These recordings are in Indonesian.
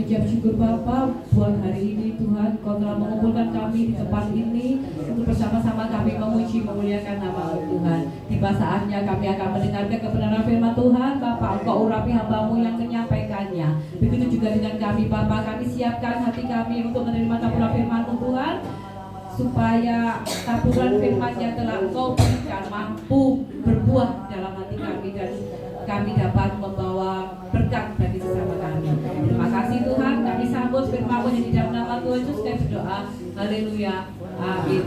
mengucap syukur Bapa buat hari ini Tuhan, Kau telah mengumpulkan kami di tempat ini untuk bersama-sama kami memuji memuliakan nama Tuhan. Tiba saatnya kami akan mendengarkan kebenaran firman Tuhan. Bapa, Engkau urapi hamba-Mu yang menyampaikannya. Begitu juga dengan kami Bapa, kami siapkan hati kami untuk menerima taburan firman-Mu Tuhan, supaya taburan firman yang telah Engkau berikan mampu berbuah dalam hati kami dan kami dapat membawa berkat bagi sesama kami. Terima kasih Tuhan, kami sambut firman-Mu yang di dalam nama Tuhan Yesus kami berdoa. Haleluya. Amin.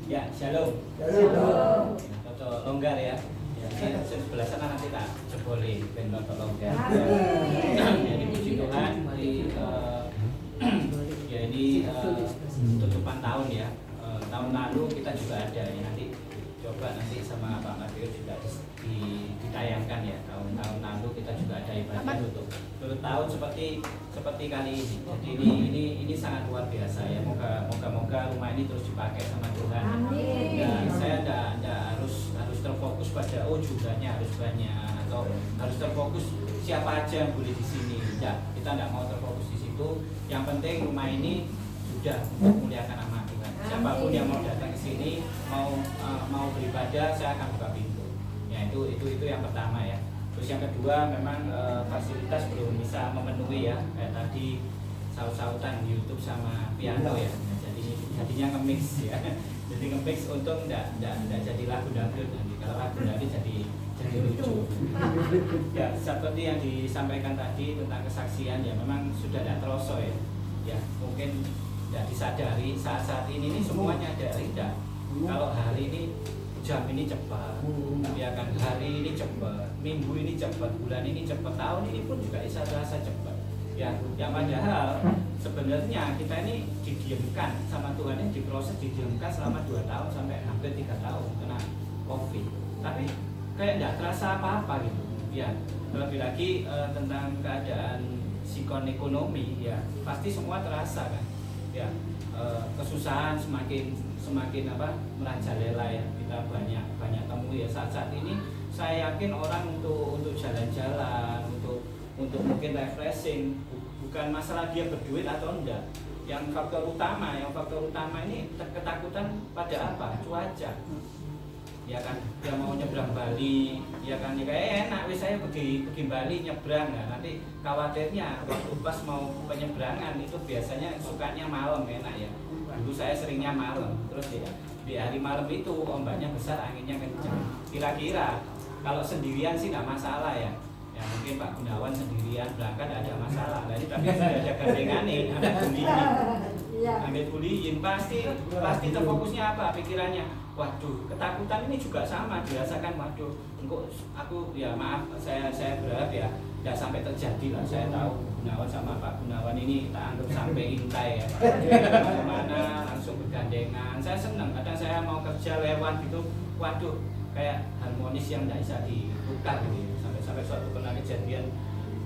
Ya, shalom. Shalom. Toto longgar ya. Ini sebelah sana nanti tak jeboli ben toto longgar. Jadi puji Tuhan ini tutupan tahun ya. Tahun lalu kita juga ada ya, nanti coba nanti sama Pak Mario juga ditayangkan ya. Tahun lalu kita juga ada ibadah untuk tahun seperti kali ini. Jadi ini sangat luar biasa ya. Moga rumah ini terus dipakai sama Tuhan. Dan saya tidak harus terfokus pada jumlahnya harus banyak atau harus terfokus siapa aja yang boleh di sini. Ya, kita tidak mau terfokus di situ. Yang penting rumah ini sudah memuliakan nama Tuhan. Siapapun yang mau datang ke sini, mau beribadah, saya akan buka pintu. Ya itu yang pertama ya. Terus yang kedua, memang fasilitas belum bisa memenuhi ya. Kayak tadi saut-sautan YouTube sama piano ya. Jadinya nge-mix ya. Jadi nge-mix untung enggak jadi lagu dangdut nanti. Kalau lagu dangdut jadi lucu. Ya, seperti yang disampaikan tadi tentang kesaksian ya, memang sudah tidak terasa ya. Ya, mungkin tidak disadari saat ini semuanya ada tidak. Kalau hari ini jam ini cepat, ya kan, hari ini cepat, minggu ini cepat, bulan ini cepat, tahun ini pun juga bisa terasa cepat. Ya, yang padahal sebenarnya kita ini didiamkan sama Tuhan, ini diproses didiamkan selama 2 tahun sampai hampir 3 tahun kena COVID. Tapi kayak tidak terasa apa-apa gitu. Ya, lebih lagi tentang keadaan sikon ekonomi ya, pasti semua terasa kan. Ya, kesusahan semakin merajalela ya. Kita banyak temui ya saat ini. Saya yakin orang untuk jalan-jalan, untuk mungkin refreshing, bukan masalah dia berduit atau enggak. Yang faktor utama ini ketakutan pada apa? Cuaca. Ya kan, dia mau nyebrang Bali, ya kan, ya kayak enak, saya pergi Bali nyebrang, nah, nanti khawatirnya waktu pas mau penyeberangan itu biasanya sukanya malam enak ya. Dulu saya seringnya malam, terus ya di hari malam itu ombaknya besar, anginnya kencang. Kira-kira kalau sendirian sih nggak masalah ya. Ya mungkin Pak Gunawan sendirian berangkat ada masalah. Nah, ini tapi sudah ada gandengan nih, ambil buliin, pasti terfokusnya apa pikirannya? Waduh, ketakutan ini juga sama dirasakan. Waduh, aku ya maaf, saya berharap ya tidak sampai terjadi lah. Saya tahu Gunawan sama Pak Gunawan ini tak anggap sampai intai ya. Kemana langsung bergandengan. Saya senang. Kadang saya mau kerja lewat gitu, waduh, kayak harmonis yang tidak bisa ditukar gitu. Sampai suatu pernah kejadian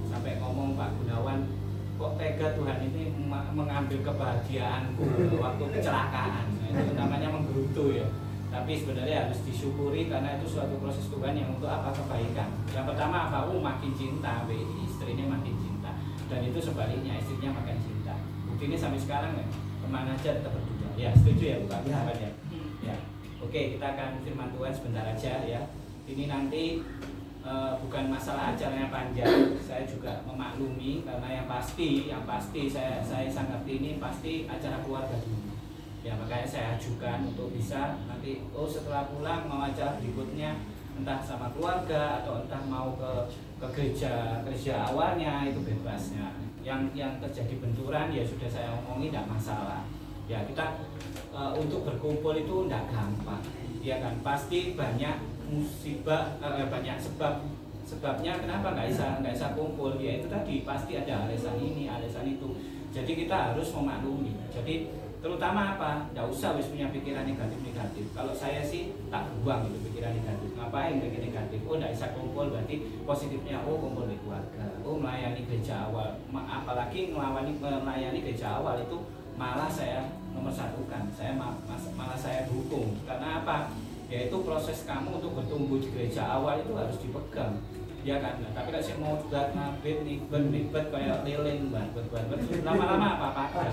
sampai ngomong Pak Gunawan, kok tega Tuhan ini mengambil kebahagiaanku waktu kecelakaan. Nah, itu namanya menggerutu ya. Tapi sebenarnya harus disyukuri karena itu suatu proses Tuhan yang untuk apa? Kebaikan. Yang pertama apa? Makin cinta, istrinya makin cinta. Dan itu sebaliknya, istrinya makin cinta. Buktinya sampai sekarang ya, kemana aja tetap berdua. Ya, setuju ya Pak? Ya. Ya. Oke, kita akan firman Tuhan sebentar aja ya. Ini nanti bukan masalah acaranya panjang, saya juga memaklumi karena yang pasti saya sangat ini pasti acara keluarga dulu. Ya makanya saya ajukan untuk bisa nanti setelah pulang mau acara berikutnya entah sama keluarga atau entah mau ke gereja awalnya itu bebasnya. Yang terjadi benturan ya sudah saya omongin tidak masalah. Ya kita untuk berkumpul itu tidak gampang. Ya kan pasti banyak musibah, banyak sebabnya kenapa nggak bisa kumpul. Ya itu tadi pasti ada alasan ini alasan itu. Jadi kita harus memaklumi. Jadi terutama apa? Nggak usah wis punya pikiran negatif. Kalau saya sih tak buang itu pikiran negatif. Ngapain pikiran negatif? Nggak bisa kumpul berarti positifnya kumpul di keluarga. Melayani gereja awal. Apalagi melayani gereja awal itu malah saya nomor satukan. Saya malah saya dukung. Karena apa? yaitu proses kamu untuk bertumbuh di gereja awal itu harus dipegang, ya kan. Nah, tapi kalau saya mau juga ngabit nibet kayak lilin lama-lama apa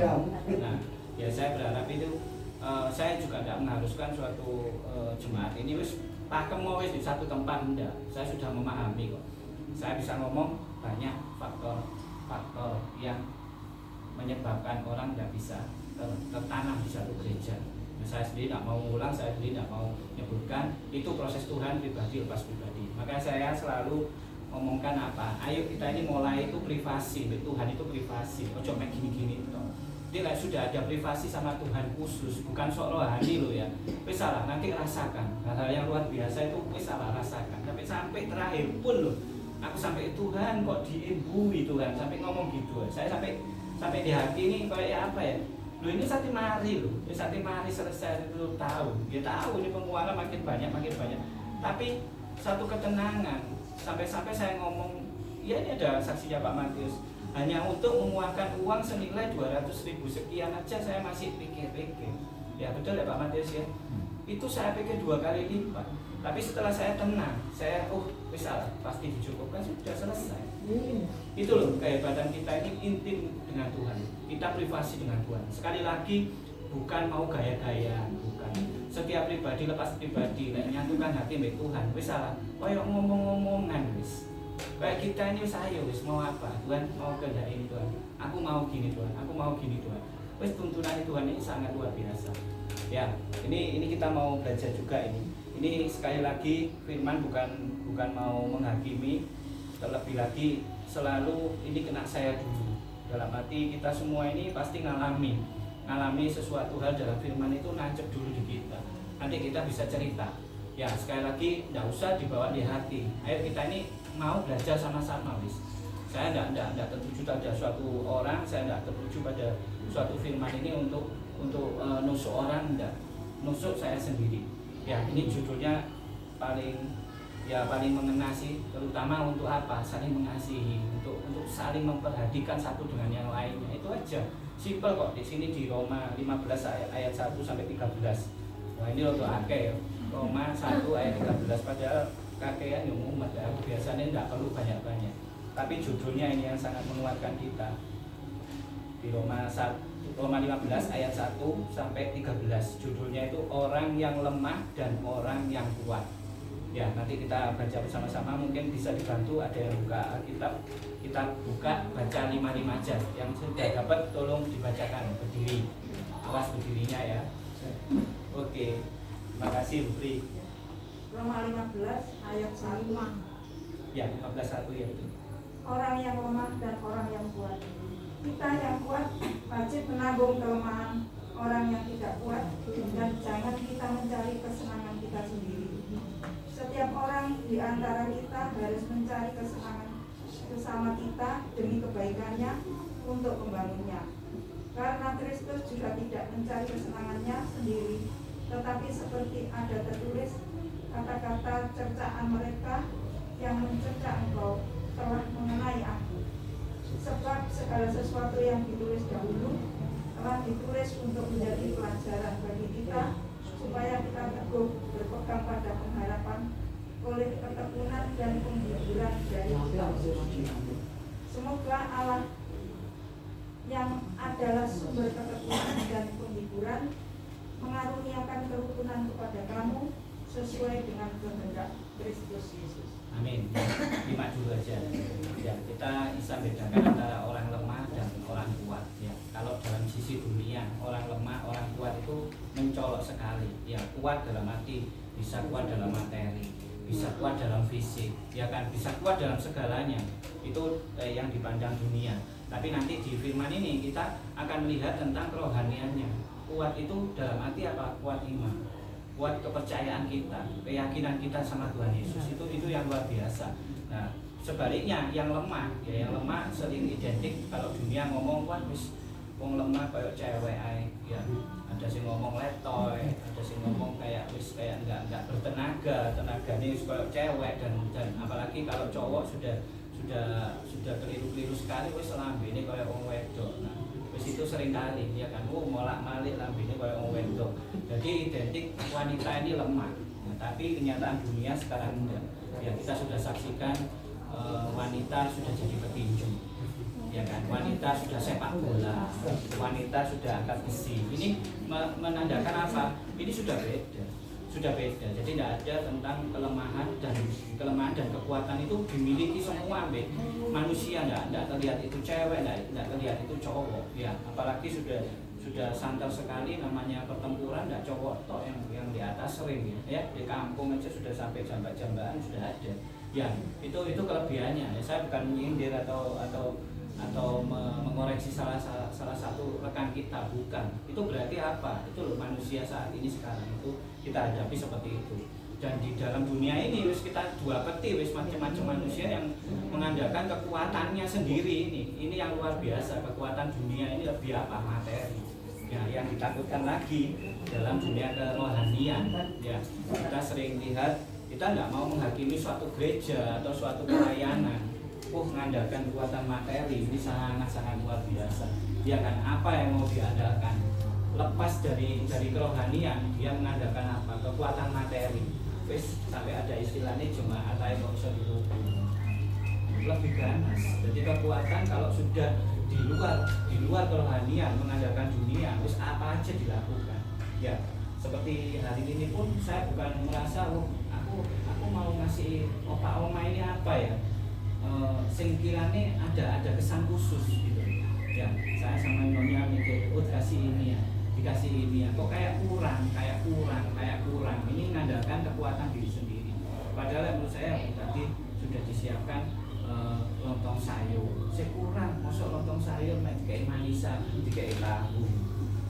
nah ya saya berharap itu saya juga tidak mengharuskan suatu jemaat ini wis pakem mau wis di satu tempat, enggak. Saya sudah memahami kok. Saya bisa ngomong banyak faktor yang menyebabkan orang tidak bisa tertanam di satu gereja. Nah, saya sendiri tidak mau ulang, saya sendiri tidak mau menyebutkan itu proses Tuhan pribadi lepas pribadi. Makanya saya selalu ngomongkan apa? Ayo kita ini mulai itu privasi, Tuhan itu privasi. Ojo mek gini-gini toh. Dia sudah ada privasi sama Tuhan khusus, bukan sok rohani loh ya. Wis salah nanti rasakan hal-hal yang luar biasa itu wis salah rasakan. Sampai terakhir pun loh. Aku sampai Tuhan kok diimbui Tuhan sampai ngomong gitu. Saya sampai di hati ini kayak apa ya? Loh ini sati mari loh, sati mari selesai itu tahu, dia tahu ini pengeluaran makin banyak, tapi satu ketenangan sampai saya ngomong, ya ini ada saksinya Pak Matius, hanya untuk mengeluarkan uang senilai 200.000 sekian aja saya masih pikir-pikir, ya betul ya Pak Matius ya, itu saya pikir 2 kali lipat, tapi setelah saya tenang, saya wis salah, pasti dicukupkan sudah selesai. Itu loh kehebatan kita ini intim dengan Tuhan, kita privasi dengan Tuhan. Sekali lagi bukan mau gaya-gaya, bukan setiap pribadi lepas pribadi nek nyatukan hati mbek Tuhan wis salah koyo ngomong-ngomongan wis kayak kita ini wis ayo wis mau apa Tuhan mau kehendak ini Tuhan aku mau gini Tuhan aku mau gini Tuhan wis tuntunan Tuhan ini sangat luar biasa ya. Ini kita mau belajar juga ini sekali lagi firman bukan mau menghakimi, terlebih lagi selalu ini kena saya dulu. Dalam hati kita semua ini pasti ngalami sesuatu hal dalam firman itu nancep dulu di kita. Nanti kita bisa cerita. Ya sekali lagi tidak usah dibawa di hati. Ayo kita ini mau belajar sama-sama wis. Saya tidak tertuju pada suatu orang, saya tidak tertuju pada suatu firman ini untuk nusuk orang, tidak. Nusuk saya sendiri. Ya ini judulnya paling mengena sih, terutama untuk apa? Saling mengasihi, untuk saling memperhatikan satu dengan yang lainnya. Itu aja. Simpel kok di sini di Roma 15 ayat 1 sampai 13. Wah ini untuk akeh ya. Roma 1 ayat 13 padahal kakean yang umat ya. Biasanya tidak perlu banyak-banyak. Tapi judulnya ini yang sangat menguatkan kita. Di Roma 15 ayat 1 sampai 13. Judulnya itu orang yang lemah dan orang yang kuat. Ya nanti kita baca bersama-sama, mungkin bisa dibantu ada yang buka Alkitab, kita buka baca 5 aja, yang sudah dapat tolong dibacakan berdiri, awas berdirinya ya. Oke, terima kasih Bu Pri. Roma 15 ayat 1. Ya 15:1 ya itu. Orang yang lemah dan orang yang kuat. Kita yang kuat wajib menanggung kelemahan orang yang tidak kuat, dan jangan kita mencari kesenangan kita sendiri. Setiap orang di antara kita harus mencari kesenangan bersama kita demi kebaikannya untuk membangunnya. Karena Kristus juga tidak mencari kesenangannya sendiri, tetapi seperti ada tertulis, kata-kata cercaan mereka yang mencerca engkau telah mengenai aku. Sebab segala sesuatu yang ditulis dahulu telah ditulis untuk menjadi pelajaran bagi kita, supaya kita teguh berpegang pada pengharapan oleh ketekunan dan penghiburan dari kita. Semoga Allah yang adalah sumber ketekunan dan penghiburan mengaruniakan kerukunan kepada kamu sesuai dengan kehendak Kristus Yesus. Amin. 5 dulu aja. Ya, kita bisa bedakan antara orang lemah dan orang kuat. Ya, kalau dalam sisi dunia, orang lemah, orang kuat itu mencolok sekali. Ya, kuat dalam arti bisa kuat dalam materi, bisa kuat dalam fisik, ya kan, bisa kuat dalam segalanya. Itu yang dipandang dunia. Tapi nanti di firman ini kita akan melihat tentang kerohaniannya. Kuat itu dalam arti apa? Kuat iman, kuat kepercayaan kita, keyakinan kita sama Tuhan Yesus. Itu yang luar biasa. Nah, sebaliknya yang lemah, ya yang lemah sering identik kalau dunia ngomong kuat wis wong lemah kayak cewek ae, ya. Ada sing ngomong letoy, ada sing ngomong kayak wis kayak enggak bertenaga, tenaganya wis kayak cewek dan apalagi kalau cowok sudah keliru-keliru sekali wis lambene kayak wong wedok. Nah, wis itu sering kali ya kan molak-malik lambene kayak wong wedok. Jadi identik wanita ini lemah. Nah, tapi kenyataan dunia sekarang enggak. Ya kita sudah saksikan wanita sudah jadi petinju, ya kan? Wanita sudah sepak bola, wanita sudah angkat besi. Ini menandakan apa? Ini sudah beda. Jadi tidak ada tentang kelemahan dan kekuatan itu dimiliki semua manusia. Tidak terlihat itu cewek, tidak terlihat itu cowok. Ya, apalagi sudah santer sekali namanya pertempuran. Tidak cowok toh yang di atas sering ya. Di kampung aja sudah sampai jambak-jambakan sudah ada. Ya, itu kelebihannya. Ya, saya bukan menyindir atau mengoreksi salah satu rekan kita, bukan. Itu berarti apa? Itu loh manusia saat ini sekarang itu kita hadapi seperti itu. Dan di dalam dunia ini kita dua peti macam-macam manusia yang mengandalkan kekuatannya sendiri ini yang luar biasa. Kekuatan dunia ini lebih apa? Materi. Ya, yang ditakutkan lagi dalam dunia kerohanian. Ya, kita sering lihat kita tidak mau menghakimi suatu gereja atau suatu pelayanan. Mengandalkan kekuatan materi ini sangat luar biasa. Ya kan, apa yang mau diandalkan? Lepas dari kerohanian, dia mengandalkan apa? Kekuatan materi. Wis sampai ada istilahnya jemaat atau itu lebih ganas. Jadi kekuatan kalau sudah di luar kerohanian, mengandalkan dunia, wis apa aja dilakukan. Ya, seperti hari ini pun saya bukan merasa aku mau ngasih opa oma ini apa ya? Singkirannya ada kesan khusus gitu ya. Saya sama Nyonya mikir, dikasih ini ya, dikasih ini ya, kok kayak kurang. Ini mengandalkan kekuatan diri sendiri. Padahal menurut saya tadi sudah disiapkan lontong sayur. Saya kurang, masuk lontong sayur kayak manisan, kayak tahu.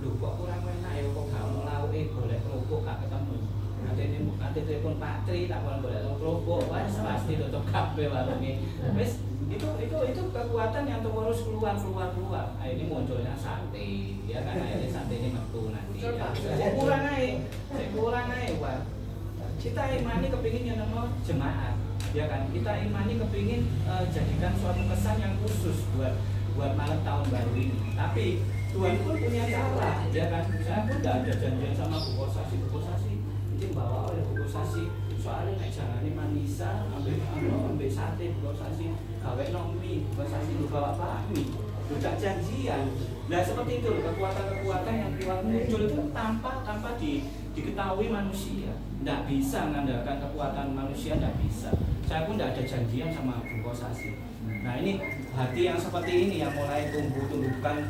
Loh kok kurang enak ya, kok gak mau lauk boleh kerupuk gak ketemu. Nanti telepon Pak Tri tak boleh kerupuk, pasti tutup kabeh warungnya. Wes itu kekuatan yang terus keluar. Nah, ini munculnya sate, ya kan? Akhirnya sate ini metu nanti. Ya. Saya kurang naik, wah. Kita imani kepingin yang nama jemaat, ya kan? Kita imani kepingin jadikan suatu kesan yang khusus buat malam tahun baru ini. Tapi Tuhan pun punya cara, ya kan? Saya pun tidak ada janjian sama Bu Kosasi ini bawa oleh Bu Kosasi. Soalnya naik jalannya manisa, ambil sate Bu Kosasi, gawe nomi Bu Kosasi lu bawa bakmi, udah janjian. Nah seperti itu kekuatan yang keluar muncul itu tanpa diketahui manusia. Tidak bisa mengandalkan kekuatan manusia, tidak bisa. Saya pun tidak ada janjian sama Bu Kosasi. Nah ini hati yang seperti ini yang mulai tumbuh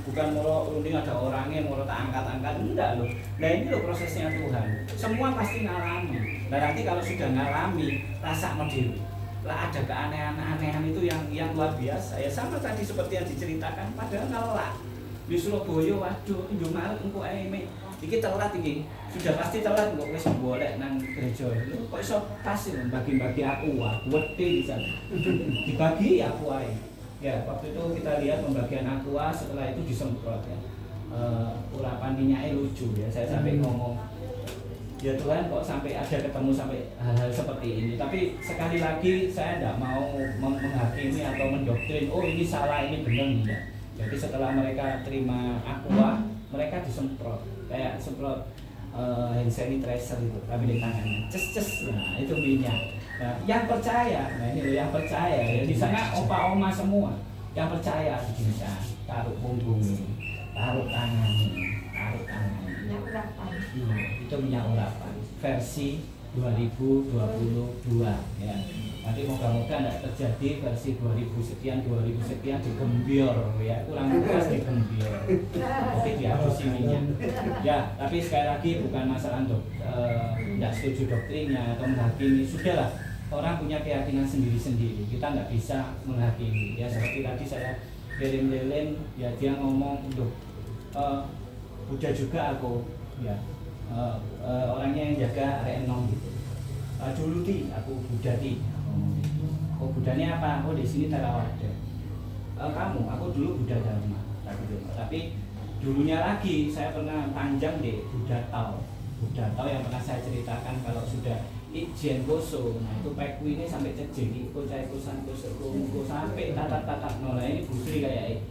bukan mau ini ada orangnya mau tak angkat enggak loh. Nah ini loh prosesnya Tuhan. Semua pasti ngalami. Nah nanti kalau sudah ngalami rasa medil lah ada keanehan itu yang luar biasa. Ya sama tadi seperti yang diceritakan padahal ngelak di Surabaya, waduh Indomaret engko ae iki telat iki. Sudah pasti telat kok wis golek nang gereja. Kok iso kasih bagi-bagi aku wedi bisa. Dibagi aku ae. Ya, waktu itu kita lihat pembagian aqua setelah itu disemprot ya. Urapan minyaknya lucu ya. Saya sampai ngomong ya Tuhan kok sampai ada ketemu sampai hal-hal seperti ini. Tapi sekali lagi saya tidak mau menghakimi atau mendoktrin oh ini salah ini benar enggak. Jadi setelah mereka terima aqua mereka disemprot kayak semprot hand sanitizer itu tapi di tangannya ces nah itu minyak. Nah, yang percaya, nah ini loh yang percaya ya di sana opa oma semua yang percaya bisa taruh punggung ini, taruh tangan ini, Minyak urapan. Itu minyak urapan versi 2022 ya. Nanti moga-moga tidak terjadi versi 2000 sekian digembior ya, kurang puas digembior. Oke dihapusi minyak. Ya, tapi sekali lagi bukan masalah tidak setuju doktrinnya atau menghakimi. Sudahlah, orang punya keyakinan sendiri-sendiri. Kita tidak bisa menghakimi. Ya seperti tadi saya kirim ya dia ngomong untuk Buddha juga aku ya orangnya yang jaga Renom gitu. Dulu aku Buddha oh Buddhanya apa? Oh di sini Theravada. Aku dulu Buddha Dharma. Tapi dulunya lagi saya pernah panjang deh Buddha Tao yang pernah saya ceritakan kalau sudah Ijen Koso. Nah itu Pekku ini sampai cejeng Cai Kosan Koso sampai tatap nolah ini Busri kayak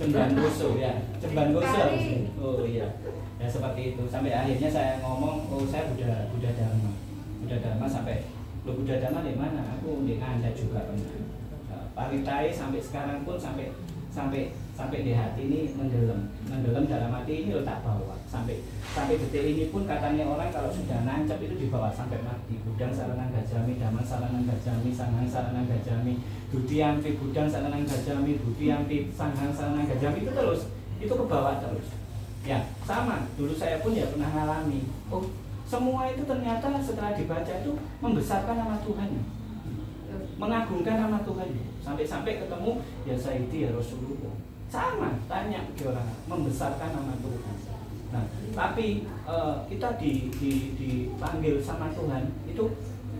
Cemban Koso ya. Cemban Koso. Oh iya. Ya seperti itu. Sampai akhirnya saya ngomong oh saya Buddha Dharma. Buddha Dharma sampai lo Buddha Dharma di mana? Aku di Anda juga pernah. Paritai sampai sekarang pun sampai di hati ini menggelam dalam hati ini lo tak bawa sampai detik ini pun katanya orang kalau sudah nancap itu dibawa sampai mati. Budang Saranang Gajami, Dhammang Saranang Gajami, Sanghang Saranang Gajami, Dutiyampi Budang Saranang Gajami, Dutiyampi Sanghang Saranang Gajami, itu terus itu ke bawah terus. Ya sama, dulu saya pun ya pernah ngalami. Oh semua itu ternyata setelah dibaca itu membesarkan nama Tuhan, mengagungkan nama Tuhan, sampai ketemu ya Sayyidi ya Rasulullah. Sama, tanya ke orang, membesarkan nama Tuhan. Nah, tapi kita dipanggil sama Tuhan itu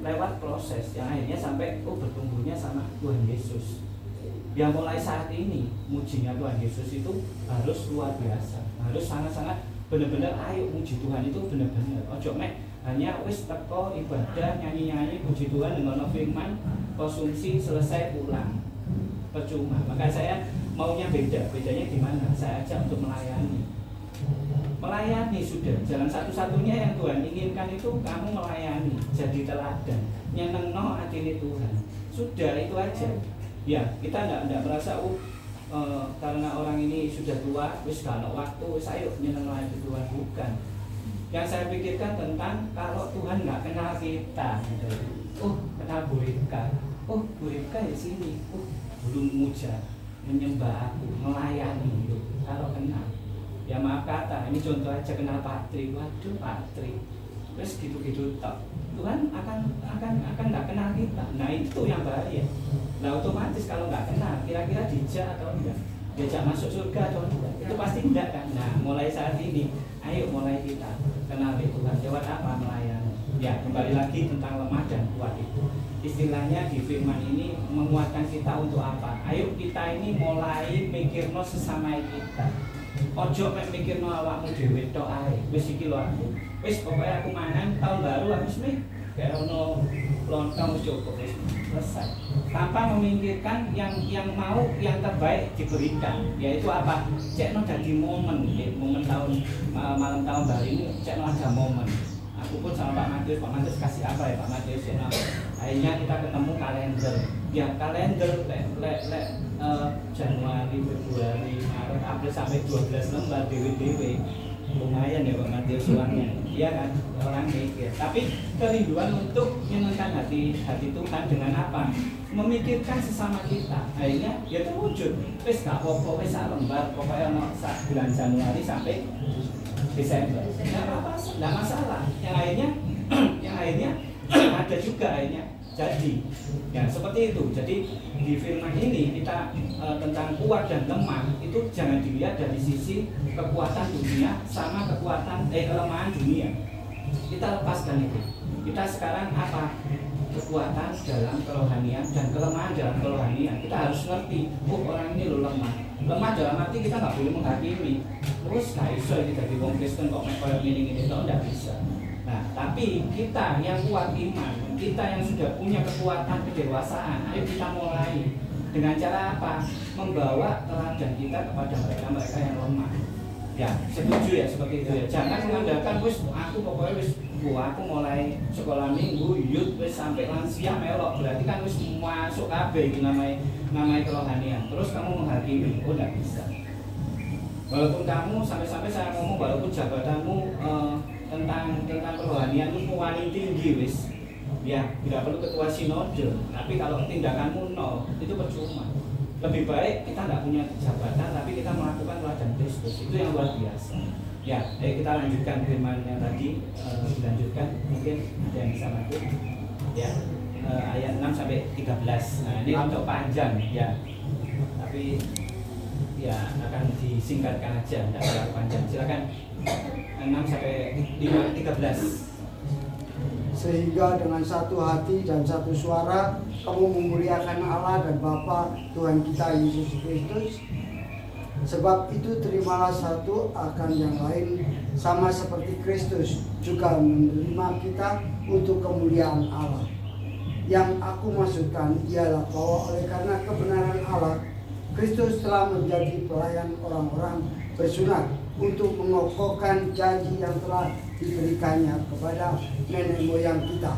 lewat proses yang akhirnya sampai bertumbuhnya sama Tuhan Yesus. Yang mulai saat ini mujinya Tuhan Yesus itu harus luar biasa, harus sangat-sangat benar-benar ayo muji Tuhan itu benar-benar. Ojo mek hanya wis teko ibadah nyanyi-nyanyi puji Tuhan dengan firman konsumsi selesai pulang percuma. Maka saya maunya bedanya di mana? Saya ajak untuk melayani sudah. Jalan satu-satunya yang Tuhan inginkan itu kamu melayani, jadi teladan, nyenengno atine Tuhan. Sudah itu aja. Ya kita enggak merasa karena orang ini sudah tua, wis gak ada waktu, wis ayo nyenengno hati Tuhan. Bukan. Yang saya pikirkan tentang kalau Tuhan nggak kenal kita, kenal Bu Ripka, Bu Ripka di sini, belum muja, menyembah aku, melayani itu. Kalau kenal, ya maaf kata, ini contoh aja kenal Pak Tri, waduh Pak Tri, terus gitu-gitu tak. Tuhan akan nggak kenal kita. Nah itu yang bahaya. Nah otomatis kalau nggak kenal, kira-kira dijak atau enggak, diajak masuk surga atau enggak, itu pasti enggak kan. Nah mulai saat ini, ayo mulai kita kenal Tuhan. Lewat apa? Melayani. Ya kembali lagi tentang lemah dan kuat itu. Istilahnya di firman ini menguatkan kita untuk apa? Ayo kita ini mulai mikirno sesama kita. Ojo mikirno awakmu dhewe tok ae. Wis iki lho aku. Wis pokoke aku mangan tahun baru habis kayak ono lontong cukup wis selesai. Tanpa memikirkan yang mau yang terbaik diberikan. Yaitu apa? Cekno dadi momen tahun malam tahun baru ini cekno ada momen. Aku pun sama Pak Matius kasih apa ya Pak Matius ya. Akhirnya kita ketemu kalender. Ya kalender Januari, Februari, Maret, April sampai 12 lembar dewe-dewe. Lumayan ya Pak Matius uangnya. Iya kan orang mikir. Tapi kerinduan untuk menyenangkan hati Tuhan dengan apa? Memikirkan sesama kita. Akhirnya ya terwujud. Wis gak apa-apa wis sak lembar pokoknya ono sak bulan Januari sampai Desember. Enggak masalah. Yang akhirnya ada juga akhirnya jadi. Ya seperti itu. Jadi di firman ini kita tentang kuat dan lemah itu jangan dilihat dari sisi kekuatan dunia sama kelemahan dunia. Kita lepaskan itu. Kita sekarang apa? Kekuatan dalam kerohanian dan kelemahan dalam kerohanian. Kita harus ngerti, orang ini lo lemah. Lemah dalam arti kita nggak boleh menghakimi. Terus nggak bisa ini dari wong Kristen kok kayak gini itu nggak bisa. Nah, tapi kita yang kuat iman, kita yang sudah punya kekuatan kedewasaan, ayo kita mulai dengan cara apa? Membawa teladan kita kepada mereka yang lemah. Ya, setuju ya seperti itu ya. Jangan mengandalkan aku pokoknya aku mulai sekolah minggu, youth sampai lansia melok. Berarti kan masuk KB itu namanya kerohanian. Terus kamu menghakimi, enggak bisa. Walaupun kamu sampai saya ngomong walaupun jabatanmu tentang kerohanian itu paling tinggi ya tidak perlu ketua sinode, tapi kalau tindakanmu nol itu percuma. Lebih baik kita nggak punya jabatan tapi kita melakukan teladan Kristus, itu yang luar biasa. Ya, kita lanjutkan firman yang tadi dilanjutkan, mungkin ada yang bisa lanjut ya, ayat 6 sampai 13. Nah ini untuk panjang ya, tapi ya akan disingkatkan aja, tidak terlalu panjang. Silakan 6 sampai 13. Sehingga dengan satu hati dan satu suara kamu memuliakan Allah dan Bapa Tuhan kita Yesus Kristus. Sebab itu terimalah satu akan yang lain, sama seperti Kristus juga menerima kita untuk kemuliaan Allah. Yang aku maksudkan ialah bahwa oleh karena kebenaran Allah, Kristus telah menjadi pelayan orang-orang bersunat untuk mengokohkan janji yang telah diberikannya kepada nenek moyang kita,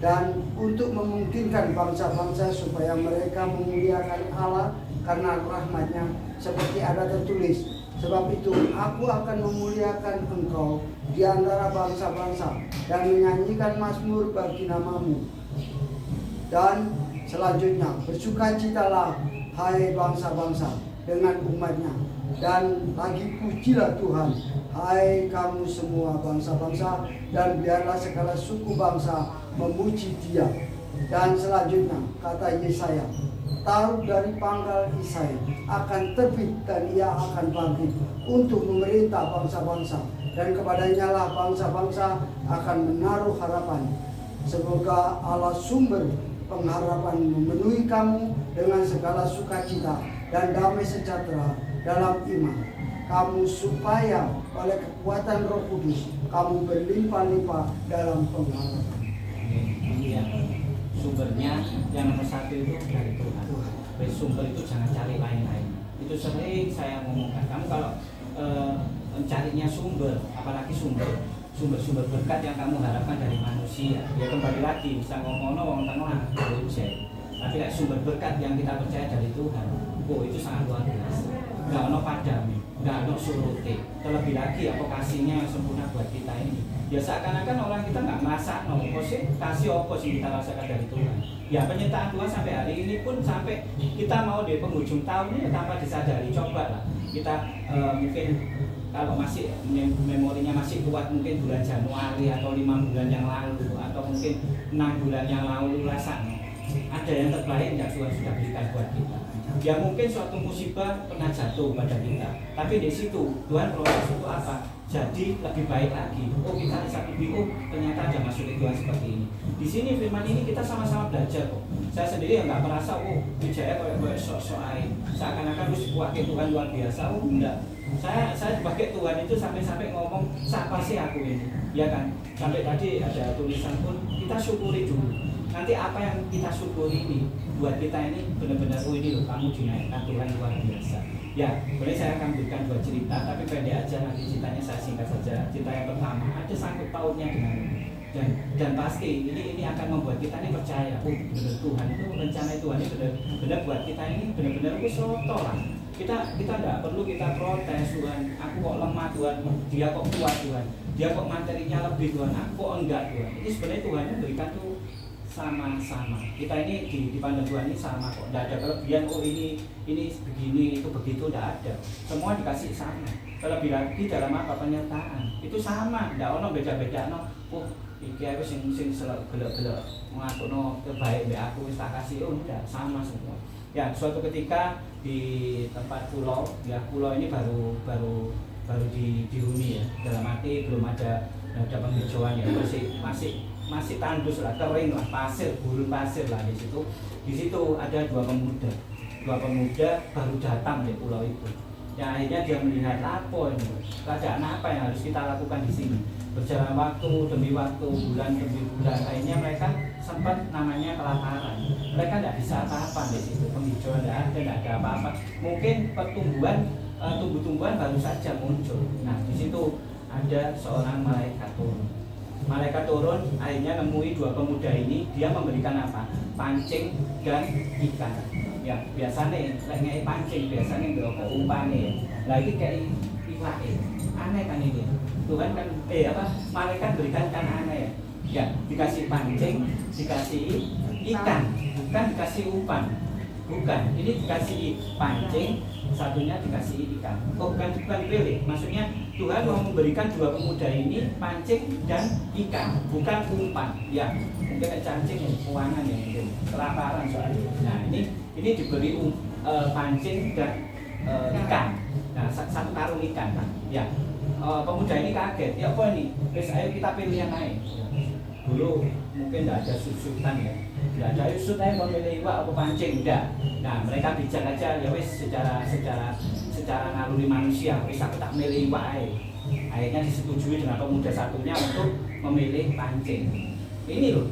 dan untuk memungkinkan bangsa-bangsa supaya mereka memuliakan Allah karena rahmat-Nya, seperti ada tertulis, sebab itu aku akan memuliakan engkau di antara bangsa-bangsa dan menyanyikan mazmur bagi namamu. Dan selanjutnya, bersukacitalah hai bangsa-bangsa dengan umat-Nya, dan lagi pujilah Tuhan hai kamu semua bangsa-bangsa, dan biarlah segala suku bangsa memuji Dia. Dan selanjutnya kata Yesaya, taruh dari pangkal Isai akan terbit dan ia akan bangkit untuk memerintah bangsa-bangsa, dan kepadanya lah bangsa-bangsa akan menaruh harapan. Semoga Allah sumber pengharapan memenuhi kamu dengan segala sukacita dan damai sejahtera dalam iman kamu, supaya oleh kekuatan Roh Kudus kamu berlimpah-limpah dalam pengharapan. Ya, sumbernya yang nomor satu itu dari Tuhan. Sumber itu jangan cari lain-lain. Itu sering saya ngomongkan. Kamu kalau mencarinya sumber, apalagi sumber berkat yang kamu harapkan dari manusia, ya kembali lagi bisa ngomong wong tengah berujai. Tapi sumber berkat yang kita percaya dari Tuhan, itu sangat luar biasa. Gak ono padami, gak ono surute. Terlebih lagi apa kasihnya yang sempurna buat kita ini. Ya seakan-akan orang kita nggak merasa kasih apa sih kita rasakan dari Tuhan. Ya penyertaan Tuhan sampai hari ini pun, sampai kita mau di penghujung tahun ini tanpa disadari. Coba lah kita mungkin kalau masih memorinya masih kuat, mungkin bulan Januari atau 5 bulan yang lalu, atau mungkin 6 bulan yang lalu, rasanya ada yang terbaik yang Tuhan sudah berikan buat kita. Ya mungkin suatu musibah pernah jatuh pada kita, tapi di situ Tuhan proses itu apa? Jadi lebih baik lagi. Oh, kita satu ternyata ada masuk Tuhan seperti ini. Di sini firman ini kita sama-sama belajar kok. Saya sendiri nggak merasa Wijaya kayak sok-sokai, seakan-akan harus kuatin Tuhan luar biasa. Enggak. Saya dipakai Tuhan itu sampai ngomong, siapa sih aku ini? Ya kan? Sampai tadi ada tulisan pun, kita syukuri dulu. Nanti apa yang kita syukuri ini buat kita ini benar-benar, ini loh, kamu dinaikkan Tuhan luar biasa. Ya, boleh saya akan berikan 2 cerita, tapi pendek aja, nanti ceritanya saya singkat saja. Cerita yang pertama ada sangkut pautnya dengan ini, dan pasti ini akan membuat kita ini percaya, benar Tuhan itu, rencana Tuhan ini benar buat kita ini benar-benar soto lah. Kita tidak perlu kita protes, Tuhan, aku kok lemah Tuhan, dia kok kuat Tuhan, dia kok materinya lebih Tuhan, aku kok enggak Tuhan. Ini sebenarnya Tuhan yang berikan tuh sama-sama. Kita ini di pandang Tuhan ini sama kok. Tidak ada kelebihan, ini begini, itu begitu, tidak ada. Semua dikasih sama. Terlebih lagi dalam apa? Penyertaan. Itu sama, tidak ono beda-beda no. Iki aku sing gelek-gelek ngakono terbaik mbek aku wis tak kasih, tidak, sama semua. Ya, suatu ketika di tempat pulau, ya pulau ini baru dihuni ya. Dalam arti belum ada penghijauan ya, masih tandus lah, kering lah, pasir, gurun pasir lah di situ. Di situ ada dua pemuda baru datang di pulau itu. Ya akhirnya dia melihat apa ini, keadaan apa yang harus kita lakukan di sini. Berjalan waktu demi waktu, bulan demi bulan, akhirnya mereka sempat namanya kelaparan. Mereka tidak bisa apa-apa di situ, penghijauan tidak ada apa-apa. Mungkin pertumbuhan tumbuh-tumbuhan baru saja muncul. Nah di situ ada seorang malaikat turun. Malaikat turun akhirnya nemui dua pemuda ini. Dia memberikan apa? Pancing dan ikan. Ya biasanya lagi pancing, biasanya nggak umpane ya. Lagi kayak iwak aneh kan ini. Tuhan kan malaikat berikan kan aneh ya. Ya dikasih pancing, dikasih ikan, bukan dikasih umpan. Bukan, ini dikasih pancing, satunya dikasih ikan. Bukan pilih. Maksudnya Tuhan mau memberikan dua pemuda ini pancing dan ikan, bukan umpan. Ya, mungkin kayak cacing ya, keuangan ya, mungkin kelaparan soalnya. Nah, ini diberi pancing dan ikan. Nah, satu karung ikan. Ya, pemuda ini kaget. Ya apa ini? Terus ayo kita pilih yang lain. Dulu mungkin tidak ada susutan ya. Tidak ada susutan yang memilih iwak apa pancing, tidak. Nah, mereka bijak aja ya wis secara naluri manusia, wis aku tak milih iwak aja. Akhirnya disetujui dengan pemuda satunya untuk memilih pancing. Ini loh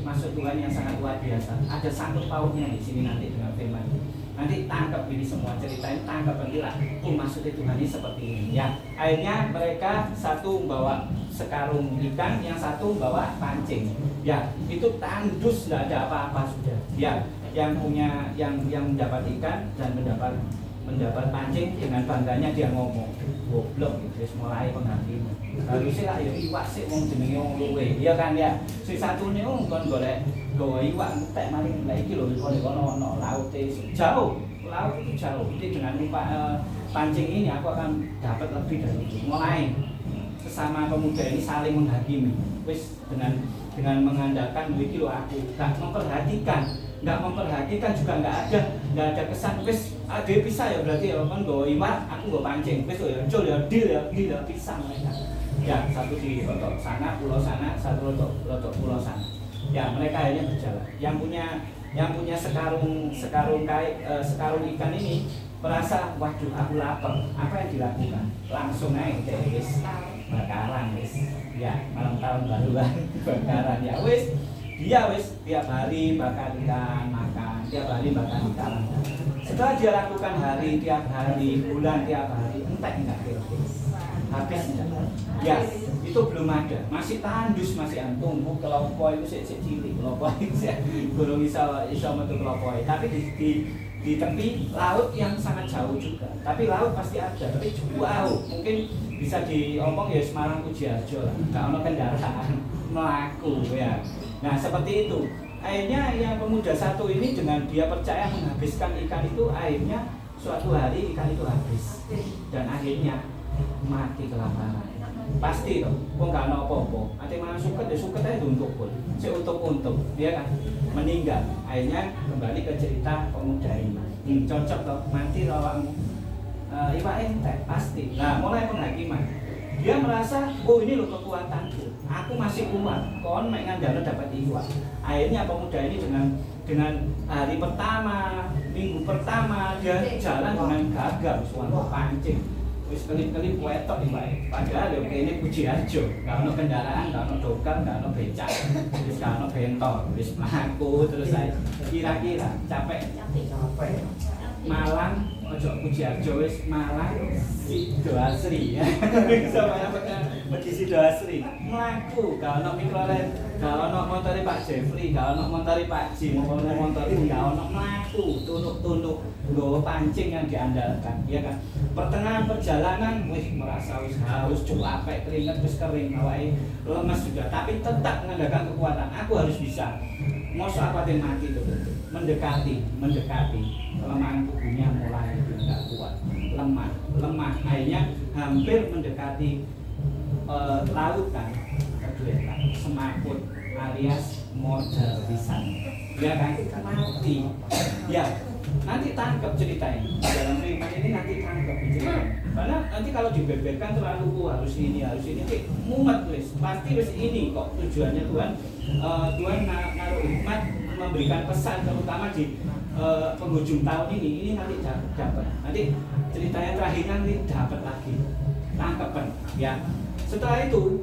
maksud Tuhan yang sangat luar biasa. Ada sangkut pautnya di sini nanti dengan firman. nanti tangkap ini semua cerita ini, tangkap nanti lah. Oh maksudnya Tuhan ini seperti ini ya. Akhirnya mereka satu bawa sekarung ikan, yang satu bawa pancing. Ya itu tandus, nggak ada apa-apa sudah. Ya yang punya yang mendapat ikan dan mendapat pancing dengan bangganya dia ngomong, goblok gitu, mulai penghakiman. Harusnya lah ya iwak sih wong jenenge wong luwe, iya kan ya. Si satune kon golek gawe iwak entek maling lha iki lho ono laute jauh. Laut itu jauh. Jadi dengan pancing ini aku akan dapat lebih dari itu. Mulai sesama pemuda ini saling menghakimi. Wis dengan mengandalkan iki lho aku gak memperhatikan juga nggak ada kesan. Wis ade pisah ya berarti ya kon gawe iwak, aku nggo pancing. Wis ya cul ya deal ya pisah mereka. Ya, satu di lotok sana, pulau sana, satu lotok pulau sana. Ya, mereka akhirnya berjalan. Yang punya sekarung ikan ini merasa, waduh, aku lapar. Apa yang dilakukan? Langsung naik wis bakaran wis. Ya, malam tahun baru bakaran ya wis. Dia wis tiap hari bakar ikan makan, tiap hari bakar ikan makan. Setelah dia lakukan tiap hari, bulan tiap hari, entek enggak kira-kira. Habis enggak? Ya, itu belum ada. Masih tandus, masih tumbuh kelopo itu sik cilik. Kelopo itu gurung iso metu kelopo. Tapi di tepi laut yang sangat jauh juga. Tapi laut pasti ada, tapi jauh. Mungkin bisa diomong ya Semarang Pujiarjo lah. Enggak ono kendaraan melaku ya. Nah, seperti itu. Akhirnya yang pemuda satu ini dengan dia percaya menghabiskan ikan itu, akhirnya suatu hari ikan itu habis. Dan akhirnya mati kelaparan. Pasti toh, kok gak ada apa-apa. Nanti malah suket aja untuk pun. Si untuk, dia kan meninggal. Akhirnya kembali ke cerita pemuda ini. Cocok toh, mati lawanmu. Iwak entek pasti. Nah, mulai penghakiman. Dia merasa, oh ini loh kekuatanku. Aku masih kuat. Kon mek ngandalo dapat iwak. Akhirnya pemuda ini dengan hari pertama, minggu pertama dia jalan dengan gagah, suatu pancing. Wis kelip-kelip wetok iki. Padahal yo kene Pujiarjo, gak ono kendaraan, gak ono dokar, gak ono becak. Wis gak ono bentor, wis mlaku terus ae. Kira-kira capek. Malang ojo Pujiarjo wis Malang Sidoasri. Sama pergi Sidoasri. Mlaku gak ono mikrolet, gak ono montore Pak Jeffrey, gak ono montore Pak Jim, montore gak ono mlaku, tunuk-tunuk nggawa pancing yang diandalkan, ya kan. Pertengahan perjalanan wis merasa wis haus, capek, keringat wis kering, awake lemes sudah, tapi tetap mengandalkan kekuatan. Aku harus bisa. Mosok apa yang mati itu? Mendekati. Kelemahan tubuhnya mulai tidak kuat, lemah. Akhirnya hampir mendekati lautan, keduetan, semaput alias modal pisan. Ya kan, mati. Ya, nanti tangkap cerita ini. Dalam firman ini nanti tangkap cerita. Karena nanti kalau dibeberkan terlalu harus ini, mumet wis. Pasti wis ini kok tujuannya Tuhan. Tuhan naruh hikmat memberikan pesan terutama di penghujung tahun ini nanti dapat. Nanti ceritanya terakhir nanti dapat lagi. Tangkapan ya. Setelah itu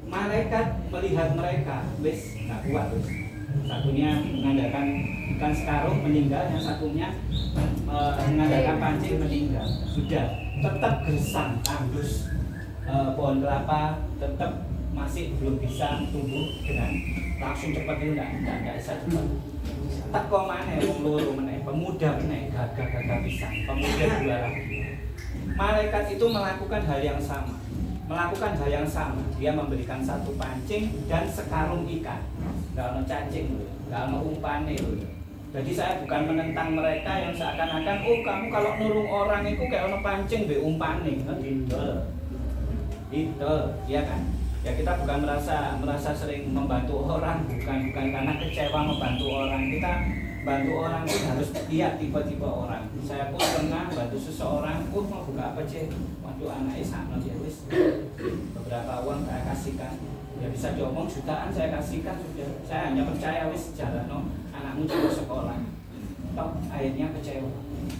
malaikat melihat mereka wis enggak kuat wis. Satunya mengandalkan ikan sekarung meninggal, yang satunya mengandalkan pancing meninggal. Sudah tetap gersang, tandus, pohon kelapa tetap masih belum bisa tumbuh dengan langsung cepat itu enggak bisa cepat. Teko maneh wong loro meneh, pemuda meneh gagah pisan, pemuda dua lagi. Malaikat itu melakukan hal yang sama. Dia memberikan satu pancing dan sekarung ikan. Enggak ono cacing, enggak ono umpane. Jadi saya bukan menentang mereka yang seakan-akan kamu kalau nurung orang itu kayak ono pancing be umpane. Itu, ya kan? Ya kita bukan merasa sering membantu orang, bukan karena kecewa membantu orang. Kita bantu orang pun harus lihat tipe-tipe orang. Saya pun pernah bantu seseorang, mau buka apa cek? Waduh anaknya sama dia wis. Beberapa uang saya kasihkan. Ya bisa diomong jutaan saya kasihkan sudah. Saya hanya percaya wis jalan anakmu coba sekolah. Toh akhirnya kecewa.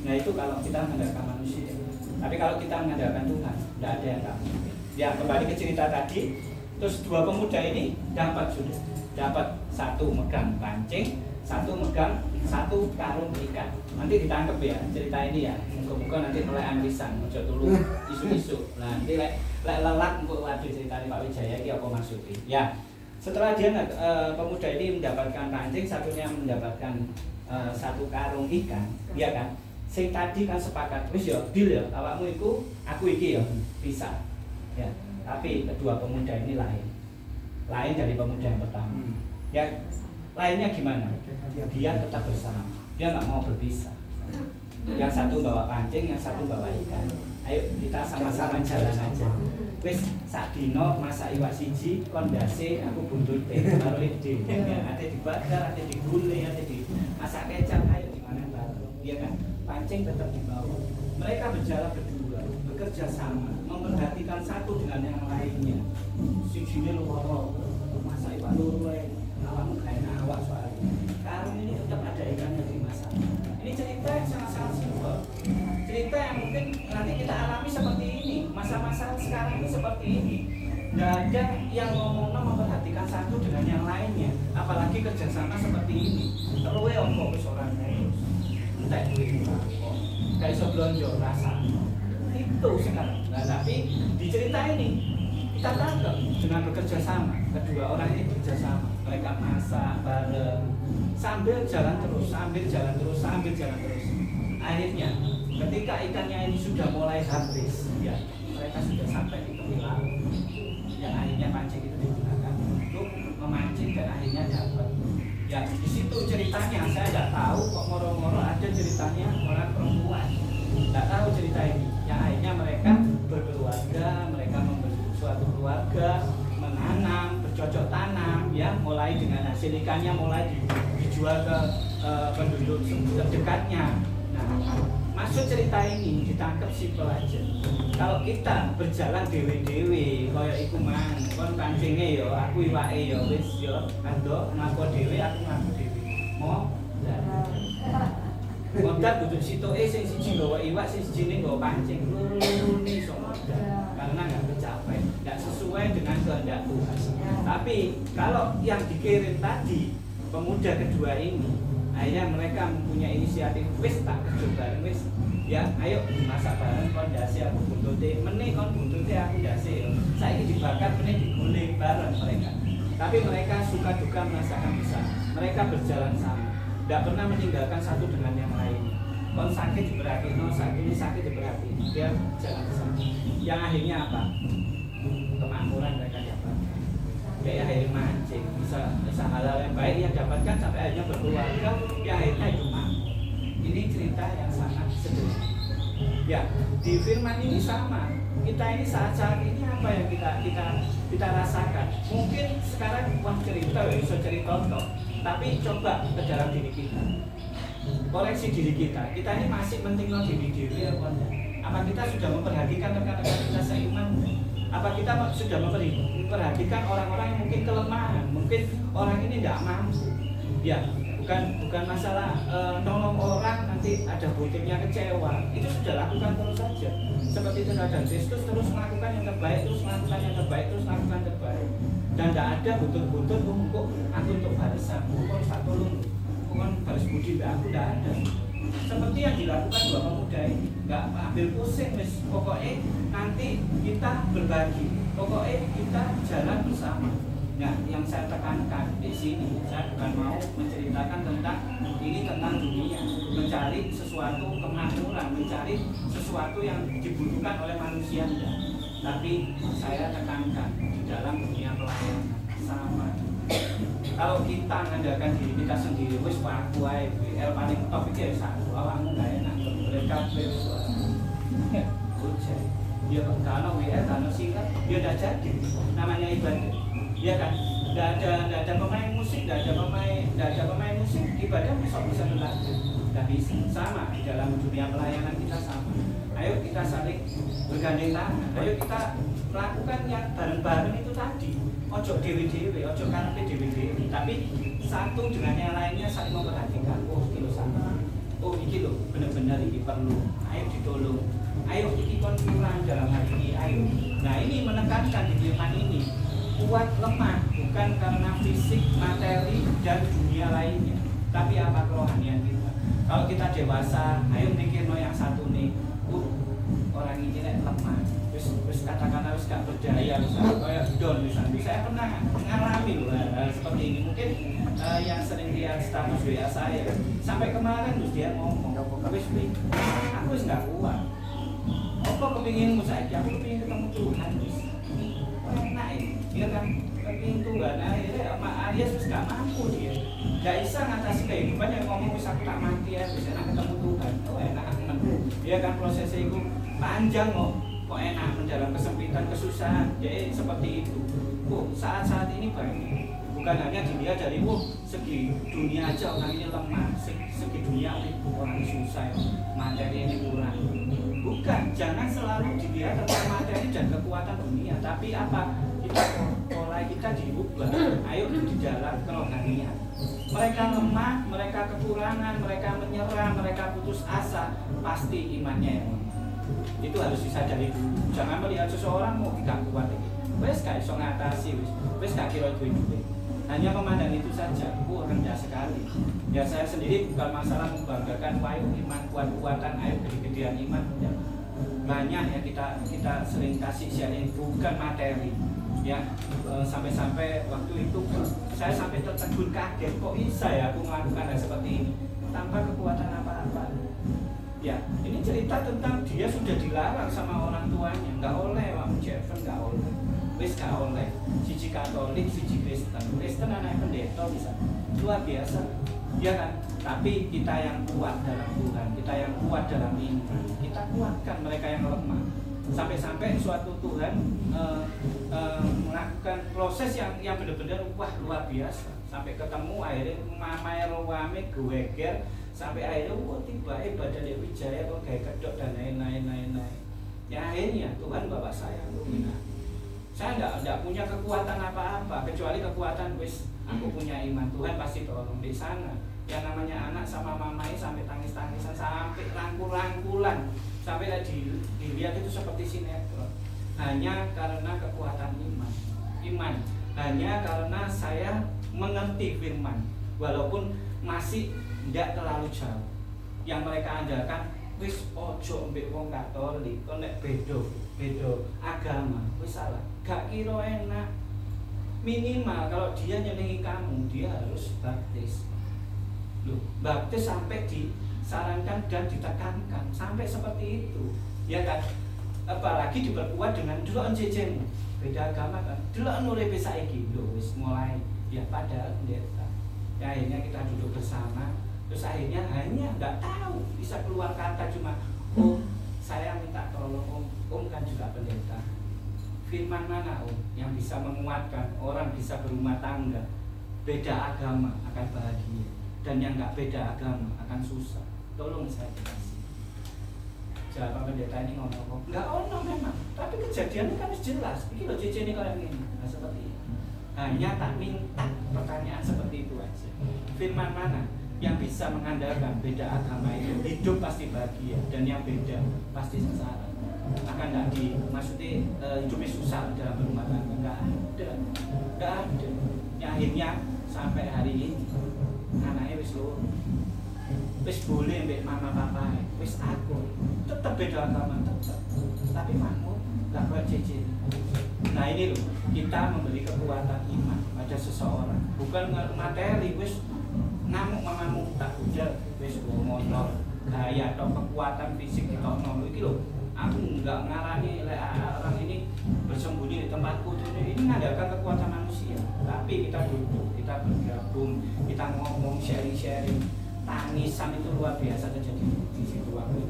Nah itu kalau kita mengandalkan manusia. Tapi kalau kita mengandalkan Tuhan, tidak ada yang tak mungkin. Ya kembali ke cerita tadi. Terus dua pemuda ini dapat satu megang pancing, satu megang satu karung ikan. Nanti ditangkep ya cerita ini ya. Muka-muka nanti mulai amisan, ojo tulu isu-isu. Nah, nanti lek lelak untuk waduh ceritanya Pak Wijaya iki apa maksudnya. Ya. Setelah dia pemuda ini mendapatkan pancing, satunya mendapatkan satu karung ikan, ya kan? Sing tadi kan sepakat, wis ya, deal ya, awakmu iku, aku iki ya, bisa. Ya. Tapi kedua pemuda ini lain dari pemuda yang pertama. Ya, lainnya gimana? Dia tetap bersama, dia nggak mau berpisah. Yang satu bawa pancing, yang satu bawa ikan. Ayo kita sama-sama jalan aja. Wis sak dino masak iwak siji, kondase aku buntute karo ide. Ate dibakar, ate digulai, ate di masak kecap, ayo gimana bareng. Iya kan? Pancing tetap dibawa. Mereka berjalan berdua, bekerja sama, memperhatikan satu dengan yang lainnya. Sijine loro, masak iwak loro ae. Awakmu gak enak awak soalnya. Karung ini tetap ada ikannya dimasak. Ini cerita yang sangat-sangat simpel. Cerita yang mungkin nanti kita alami seperti ini. Masa-masa sekarang ini seperti ini. Tidak ada yang ngomongnya memperhatikan satu dengan yang lainnya. Apalagi kerjasama seperti ini. Terus ongkok wis ora terus. Entek duit kok. Gak iso blonjo rasa. Itu sekarang. Nah, tapi di cerita ini kita tangkap dengan bekerja sama. Kedua orang ini bekerja sama. Mereka masak bareng sambil jalan terus. Akhirnya ketika ikannya ini sudah mulai habis, ya mereka sudah sampai di tepi laut. Yang akhirnya pancing itu digunakan untuk memancing dan akhirnya dapat. Ya di situ ceritanya saya nggak tahu kok moro-moro ada ceritanya orang perempuan. Nggak tahu cerita ini. Yang akhirnya mereka berkeluarga, mereka membentuk suatu keluarga, menanam, bercocok tanam, ya mulai dengan hasil ikannya mulai dijual ke penduduk terdekatnya. Nah, maksud cerita ini ditangkap simpel aja. Kalau kita berjalan dewe-dewe, kaya iku mang, kon pancingnya yo, aku iwake yo, wis yo, kandok ngaku dewe, aku ngaku dewe. Mau? Modal butuh sitoke sing siji nggawa iwak, sing siji nggawa pancing. Luru iso modal. Karena nggak tercapai, nggak sesuai dengan kehendak Tuhan. Tapi kalau yang dikirim tadi, pemuda kedua ini, akhirnya mereka mempunyai inisiatif, wis tak kerja bareng wis. Ya, ayo masak bareng kon dasi aku buntute, meneh kon buntute aku dasi. Saiki dibakar meneh diguling bareng mereka. Tapi mereka suka duka merasakan bersama. Mereka berjalan sama. Tidak pernah meninggalkan satu dengan yang lain. Kon sakit diberati, no sakit diberati. Dia jalan bersama. Yang akhirnya apa? Kemakmuran mereka dapat. Kayak akhirnya mancing, bisa hal-hal yang baik yang dapatkan sampai akhirnya berkeluarga, ya akhirnya hidup makmur. Ini cerita yang sangat sederhana. Ya, di firman ini sama. Kita ini saat-saat ini apa yang kita rasakan? Mungkin sekarang wah cerita, bisa cerita toh. Tapi coba ke dalam diri kita, koreksi diri kita. Kita ini masih penting loh diri apa enggak? Apa kita sudah memperhatikan rekan-rekan kita seiman? Apa kita sudah memperhatikan orang-orang yang mungkin kelemahan, mungkin orang ini tidak mampu? Ya, bukan masalah nolong orang nanti ada butiknya kecewa. Itu sudah lakukan terus saja. Seperti teladan Kristus, terus melakukan yang terbaik, terus melakukan yang terbaik, terus melakukan yang terbaik. Dan tidak ada butuh-butuh aku untuk barisan, bukan satu lu, bukan baris budi aku tidak ada. Seperti yang dilakukan dua pemuda ini, nggak ambil pusing, wis. Pokoknya nanti kita berbagi, pokoknya kita jalan bersama. Nah, yang saya tekankan di sini, saya bukan mau menceritakan tentang dunia, mencari sesuatu kemakmuran, mencari sesuatu yang dibutuhkan oleh manusia. Tapi saya tekankan di dalam dunia pelayanan sama. Kalau kita mengandalkan diri kita sendiri, wis aku ae WL paling top iki ya satu, awakmu gak enak mereka wis ujar. Dia kalau WL kalau singkat, dia tidak jadi. Namanya ibadah, ya kan? Tidak ada pemain musik, tidak ada pemain musik, ibadah bisa berlaku. Tidak bisa. Sama di dalam dunia pelayanan kita sama. Ayo kita saling bergandeng tangan. Ayo kita lakukan yang bareng-bareng itu tadi. Ojo dewe-dewe, ojo karepe dewe-dewe. Tapi satu dengan yang lainnya saling memperhatikan. Oh, iki lho sama. Oh, iki lho benar-benar iki perlu. Ayo ditolong. Ayo iki kon kurang dalam hal ini. Ayo. Nah, ini menekankan di firman ini. Kuat lemah bukan karena fisik, materi dan dunia lainnya, tapi apa kerohanian kita. Kalau kita dewasa, ayo mikir yang satu nih, orang ini lemah, terus katakanlah harus gak berdaya, misalnya kayak down misalnya. Saya pernah mengalami loh hal seperti ini. Mungkin yang sering lihat status WA saya, sampai kemarin terus dia ngomong, aku wis nggak kuat. Apa kepinginmu saja? Aku kepingin ketemu Tuhan. Enak ya kan? Kepingin Tuhan. Akhirnya sama Arias terus gak mampu dia. Gak bisa ngatasi kehidupan yang ngomong bisa aku tak mati ya, bisa enak ketemu Tuhan. Oh enak. Dia kan prosesnya itu panjang kok. Kok enak dalam kesempitan, kesusahan. Jadi seperti itu. Saat-saat ini banyak. Bukan hanya dilihat dari segi dunia aja orang ini lemah, segi dunia itu orang susah, materi ini kurang. Bukan, jangan selalu dilihat tentang materi dan kekuatan dunia, tapi apa kita pola kita diubah. Ayo di dalam kerohanian. Mereka lemah, mereka kekurangan, mereka menyerah, mereka putus asa, pasti imannya yang lemah. Itu harus disadari dulu. Jangan melihat seseorang gak kuat lagi. Wes gak iso ngatasi, wes gak kira duit-duit. Hanya memandang itu saja, rendah sekali. Ya saya sendiri bukan masalah membanggakan ayo iman kuat-kuatan, ayo gede-gedean iman. Ya. Banyak ya kita sering kasih sharing bukan materi. Ya sampai-sampai waktu itu saya sampai tertegun kaget, kok bisa ya aku melakukan hal seperti ini tanpa kekuatan apa-apa. Ya ini cerita tentang dia sudah dilarang sama orang tuanya, nggak oleh Pak Jefferson, nggak oleh. Wis gak oleh, siji Katolik, siji Kristen. Kristen anak pendeta bisa luar biasa, ya kan? Tapi kita yang kuat dalam Tuhan, kita yang kuat dalam iman, kita kuatkan mereka yang lemah. Sampai-sampai suatu Tuhan melakukan proses yang benar-benar luar biasa. Sampai ketemu akhirnya mamai rowame geweger, sampai akhirnya tiba badan Dewi Jaya kok kayak kedok dan lain-lain. Ya akhirnya Tuhan bawa saya saya enggak punya kekuatan apa-apa kecuali kekuatan aku punya iman. Tuhan pasti tolong di sana. Yang namanya anak sama mamai sampai tangis-tangisan, sampai rangkul-rangkulan, sampai dilihat itu seperti sinetron. Hanya karena kekuatan iman. Hanya karena saya mengerti firman, walaupun masih tidak terlalu jauh. Yang mereka andalkan ojo mbek wong Katolik, kok nek beda agama, salah. Gak kira enak. Minimal kalau dia nyenengi kamu, dia harus baptis. Loh, baptis sampai disarankan dan ditekankan sampai seperti itu. Ya kan? Apalagi diperkuat dengan deloken jejemu. Beda agama kan. Deloken uripe saiki lho wis mulai ya padahal pendeta. Ya akhirnya kita duduk bersama. Terus akhirnya hanya nggak tahu bisa keluar kata cuma saya minta tolong om kan juga pendeta. Firman mana yang bisa menguatkan orang bisa berumah tangga, beda agama akan bahagia dan yang nggak beda agama akan susah. Tolong saya kasih. Jawaban pendeta ini ngomong nggak ono memang, tapi kejadiannya kan jelas. Ini loh cici ini orang ini, nah, seperti ini. Hanya tak minta pertanyaan seperti itu aja. Firman mana yang bisa mengandalkan beda agama itu hidup pasti bahagia dan yang beda pasti sengsara, akan tidak maksudnya hidupnya susah dalam berumah tangga, nggak ada. Ya, akhirnya sampai hari ini anaknya wis loro, wis boleh mbek mama papa, wis aku tetap beda agama tetap, tapi makmur nggak kayak cici. Nah ini loh, kita memberi kekuatan iman pada seseorang, bukan materi. Wis ngamuk mamamu tak ujar, wis motor gaya atau kekuatan fisik kita ngomong iki lho. Aku enggak ngarani orang ini bersembunyi di tempatku. Ini mengandalkan kekuatan manusia. Tapi kita duduk, kita bergabung, kita ngomong, sharing, tangisan itu luar biasa terjadi di situ waktu.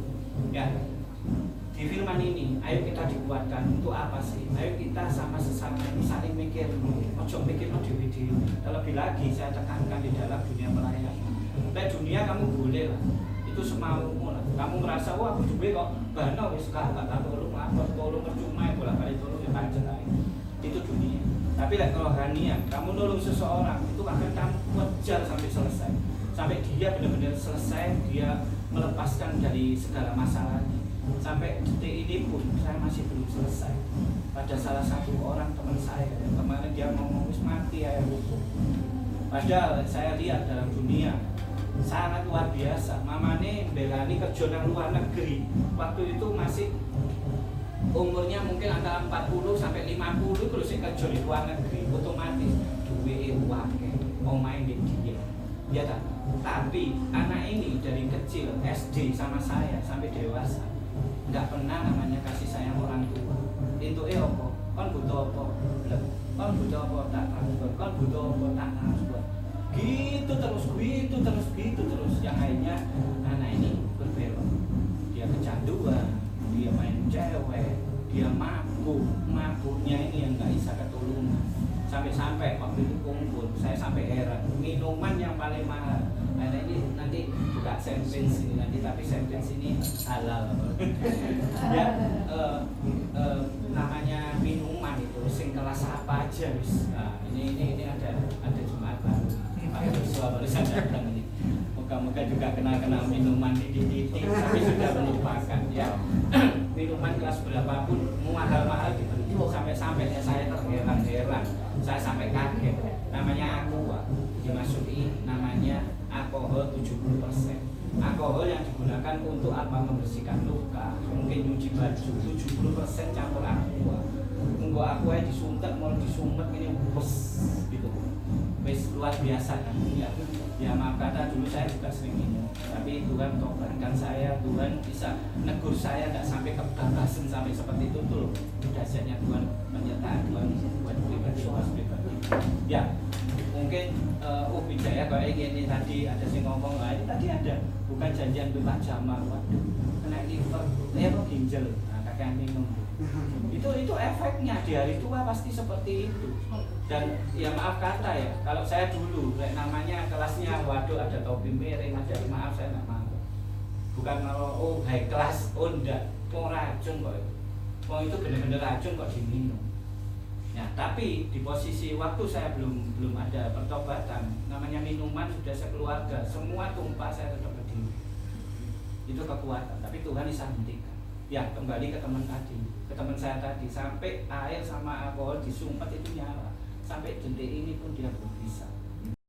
Ya, di firman ini, ayo kita dikuatkan untuk apa sih? Ayo kita sama sesama ini saling mikir, ojo mikir no dewi. Terlebih lagi saya tekankan di dalam dunia melayani. Nah dunia kamu boleh lah, itu semaumu lah. Kamu merasa wah aku duwe kok, bano wis gak tolong lapor, tolong percuma bola balik tolong ya pancen ae. Itu dunia. Tapi lek kerohanian, kamu nolong seseorang itu akan kamu kejar sampai selesai. Sampai dia benar-benar selesai, dia melepaskan dari segala masalahnya. Sampai detik ini pun saya masih belum selesai. Pada salah satu orang teman saya kemarin dia ngomong wis mati ya hukum. Padahal saya lihat dalam dunia sangat luar biasa. Mamane belani kerja nang luar negeri. Waktu itu masih umurnya mungkin antara 40 sampai 50 terus kerja di luar negeri, otomatis duwe akeh, omahe ndek dia. Ya tak? Tapi anak ini dari kecil SD sama saya sampai dewasa nggak pernah namanya kasih sayang orang tua. Entuke apa? Kon butuh apa? Kon butuh apa? Tak transfer. Kon butuh apa? Tak transfer. Gitu terus. Yang akhirnya anak ini berbelok. Dia kecanduan, dia main cewek, dia mabuknya ini yang nggak bisa ketulungan. Sampai waktu itu kumpul, saya sampai heran. Minuman yang paling mahal. Nah ini nanti buka champagne sini nanti, tapi champagne sini halal. Ya, namanya minuman itu sing kelas apa aja wis. Nah, ini ada jemaat baru. Pak Yosua barusan datang ini. Moga-moga juga kenal minuman titik-titik, tapi sudah melupakan ya. Minuman kelas berapapun mahal-mahal dibeli. Sampai ya saya terheran-heran. Saya sampai kaget. Namanya aqua, dimasuki namanya alkohol 70%. Alkohol yang digunakan untuk apa? Membersihkan luka, mungkin nyuci baju. 70% campur aqua. Tunggu aqua disuntek, mau disumet ini bos gitu. Wes luar biasa kan ya. Ya maaf kata dulu saya juga sering minum, tapi Tuhan tobatkan saya, Tuhan bisa negur saya tidak sampai kebablasan sampai seperti itu tuh. Dahsyatnya Tuhan menyertai Tuhan buat pribadi. Ya mungkin Wijaya kayak gini tadi ada sing ngomong lain tadi ada bukan janjian Pak Jamal, waduh kena liver, ginjal, nah kakek minum itu efeknya di hari tua pasti seperti itu. Dan ya maaf kata ya, kalau saya dulu namanya kelasnya waduh ada topi miring, ada maaf saya nggak mau. Bukan kalau high class, enggak, mau racun kok. Itu benar-benar racun kok diminum. Ya, tapi di posisi waktu saya belum ada pertobatan, namanya minuman sudah sekeluarga, semua tumpah saya tetap berdiri. Itu kekuatan, tapi Tuhan bisa hentikan. Ya, kembali ke teman saya tadi, sampai air sama alkohol disumpet itu nyala. Sampai detik ini pun dia belum bisa.